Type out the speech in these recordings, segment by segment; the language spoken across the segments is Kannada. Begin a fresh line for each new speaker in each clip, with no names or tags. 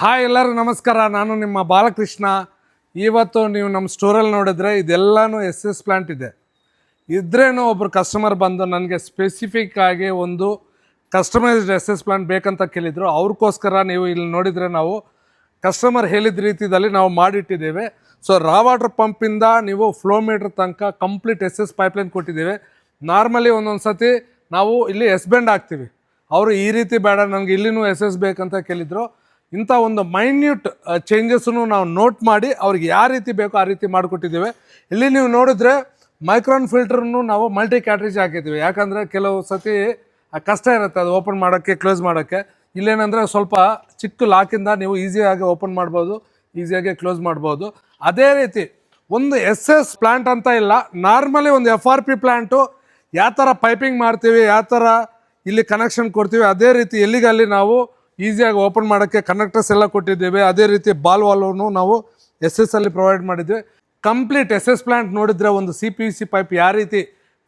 ಹಾಯ್ ಎಲ್ಲರೂ ನಮಸ್ಕಾರ. ನಾನು ನಿಮ್ಮ ಬಾಲಕೃಷ್ಣ. ಇವತ್ತು ನೀವು ನಮ್ಮ ಸ್ಟೋರಲ್ಲಿ ನೋಡಿದ್ರೆ ಇದೆಲ್ಲನೂ ಎಸ್ ಎಸ್ ಪ್ಲ್ಯಾಂಟ್ ಇದೆ. ಇದ್ರೇನು ಒಬ್ಬರು ಕಸ್ಟಮರ್ ಬಂದು ನನಗೆ ಸ್ಪೆಸಿಫಿಕ್ ಆಗಿ ಒಂದು ಕಸ್ಟಮೈಸ್ಡ್ ಎಸ್ ಎಸ್ ಪ್ಲ್ಯಾಂಟ್ ಬೇಕಂತ ಕೇಳಿದರು. ಅವ್ರಿಗೋಸ್ಕರ ನೀವು ಇಲ್ಲಿ ನೋಡಿದರೆ ನಾವು ಕಸ್ಟಮರ್ ಹೇಳಿದ ರೀತಿಯಲ್ಲಿ ನಾವು ಮಾಡಿಟ್ಟಿದ್ದೇವೆ. ಸೊ ರಾ ವಾಟರ್ ಪಂಪಿಂದ ನೀವು ಫ್ಲೋ ಮೀಟ್ರ್ ತನಕ ಕಂಪ್ಲೀಟ್ ಎಸ್ ಎಸ್ ಪೈಪ್ಲೈನ್ ಕೊಟ್ಟಿದ್ದೇವೆ. ನಾರ್ಮಲಿ ಒಂದೊಂದು ಸತಿ ನಾವು ಇಲ್ಲಿ ಎಸ್ ಬೆಂಡ್ ಹಾಕ್ತೀವಿ, ಅವರು ಈ ರೀತಿ ಬೇಡ ನನಗೆ ಇಲ್ಲಿನೂ ಎಸ್ ಎಸ್ ಬೇಕಂತ ಕೇಳಿದರು. ಇಂಥ ಒಂದು ಮೈನ್ಯೂಟ್ ಚೇಂಜಸ್ಸನ್ನು ನಾವು ನೋಟ್ ಮಾಡಿ ಅವ್ರಿಗೆ ಯಾವ ರೀತಿ ಬೇಕೋ ಆ ರೀತಿ ಮಾಡಿಕೊಟ್ಟಿದ್ದೇವೆ. ಇಲ್ಲಿ ನೀವು ನೋಡಿದ್ರೆ ಮೈಕ್ರಾನ್ ಫಿಲ್ಟರ್ನು ನಾವು ಮಲ್ಟಿ ಕ್ಯಾಟ್ರೇಜ್ ಹಾಕಿದ್ದೀವಿ. ಯಾಕಂದರೆ ಕೆಲವು ಸತಿ ಕಷ್ಟ ಇರುತ್ತೆ ಅದು ಓಪನ್ ಮಾಡೋಕ್ಕೆ ಕ್ಲೋಸ್ ಮಾಡೋಕ್ಕೆ. ಇಲ್ಲೇನಂದರೆ ಸ್ವಲ್ಪ ಚಿಕ್ಕ ಲಾಕಿಂದ ನೀವು ಈಸಿಯಾಗಿ ಓಪನ್ ಮಾಡ್ಬೋದು, ಈಸಿಯಾಗಿ ಕ್ಲೋಸ್ ಮಾಡ್ಬೋದು. ಅದೇ ರೀತಿ ಒಂದು ಎಸ್ ಎಸ್ ಪ್ಲ್ಯಾಂಟ್ ಅಂತ ಇಲ್ಲ, ನಾರ್ಮಲಿ ಒಂದು FRP ಪ್ಲ್ಯಾಂಟು ಯಾವ ಥರ ಪೈಪಿಂಗ್ ಮಾಡ್ತೀವಿ, ಯಾವ ಥರ ಇಲ್ಲಿ ಕನೆಕ್ಷನ್ ಕೊಡ್ತೀವಿ, ಅದೇ ರೀತಿ ಎಲ್ಲಿಗಲ್ಲಿ ನಾವು ಈಸಿಯಾಗಿ ಓಪನ್ ಮಾಡೋಕ್ಕೆ ಕನೆಕ್ಟರ್ಸ್ ಎಲ್ಲ ಕೊಟ್ಟಿದ್ದೇವೆ. ಅದೇ ರೀತಿ ಬಾಲ್ ವಾಲ್ವನ್ನು ನಾವು ಎಸ್ ಎಸ್ ಅಲ್ಲಿ ಪ್ರೊವೈಡ್ ಮಾಡಿದ್ವಿ. ಕಂಪ್ಲೀಟ್ ಎಸ್ ಎಸ್ ಪ್ಲ್ಯಾಂಟ್ ನೋಡಿದರೆ ಒಂದು CPVC ಪೈಪ್ ಯಾವ ರೀತಿ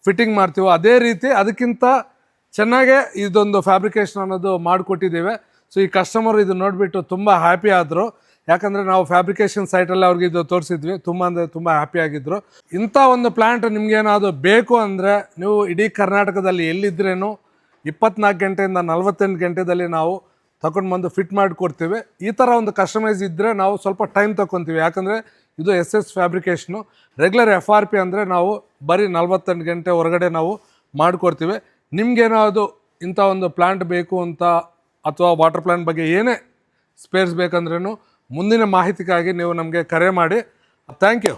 ಫಿಟ್ಟಿಂಗ್ ಮಾಡ್ತೀವೋ ಅದೇ ರೀತಿ ಅದಕ್ಕಿಂತ ಚೆನ್ನಾಗೇ ಇದೊಂದು ಫ್ಯಾಬ್ರಿಕೇಷನ್ ಅನ್ನೋದು ಮಾಡಿಕೊಟ್ಟಿದ್ದೇವೆ. ಸೊ ಈ ಕಸ್ಟಮರ್ ಇದು ನೋಡಿಬಿಟ್ಟು ತುಂಬ ಹ್ಯಾಪಿ ಆದರು. ಯಾಕಂದರೆ ನಾವು ಫ್ಯಾಬ್ರಿಕೇಷನ್ ಸೈಟಲ್ಲಿ ಅವ್ರಿಗೆ ಇದು ತೋರಿಸಿದ್ವಿ, ತುಂಬ ಅಂದರೆ ತುಂಬ ಹ್ಯಾಪಿ ಆಗಿದ್ದರು. ಇಂಥ ಒಂದು ಪ್ಲ್ಯಾಂಟ್ ನಿಮಗೇನಾದರೂ ಬೇಕು ಅಂದರೆ ನೀವು ಇಡೀ ಕರ್ನಾಟಕದಲ್ಲಿ ಎಲ್ಲಿದ್ರೇನು 24 ಗಂಟೆಯಿಂದ 48 ಗಂಟೆದಲ್ಲಿ ನಾವು ತಗೊಂಡು ಬಂದು ಫಿಟ್ ಮಾಡಿ ಕೊಡ್ತೀವಿ. ಈ ಥರ ಒಂದು ಕಸ್ಟಮೈಸ್ ಇದ್ದರೆ ನಾವು ಸ್ವಲ್ಪ ಟೈಮ್ ತೊಗೊತೀವಿ. ಯಾಕಂದರೆ ಇದು ಎಸ್ ಎಸ್ ಫ್ಯಾಬ್ರಿಕೇಷನು. ರೆಗ್ಯುಲರ್ FRP ಅಂದರೆ ನಾವು ಬರೀ 48 ಗಂಟೆ ಹೊರಗಡೆ ನಾವು ಮಾಡಿಕೊಡ್ತೀವಿ. ನಿಮಗೇನಾದ್ರು ಇಂಥ ಒಂದು ಪ್ಲ್ಯಾಂಟ್ ಬೇಕು ಅಂತ ಅಥವಾ ವಾಟರ್ ಪ್ಲ್ಯಾಂಟ್ ಬಗ್ಗೆ ಏನೇ ಸ್ಪೇರ್ಸ್ ಬೇಕಂದ್ರೂ ಮುಂದಿನ ಮಾಹಿತಿಗಾಗಿ ನೀವು ನಮಗೆ ಕರೆ ಮಾಡಿ. Thank you.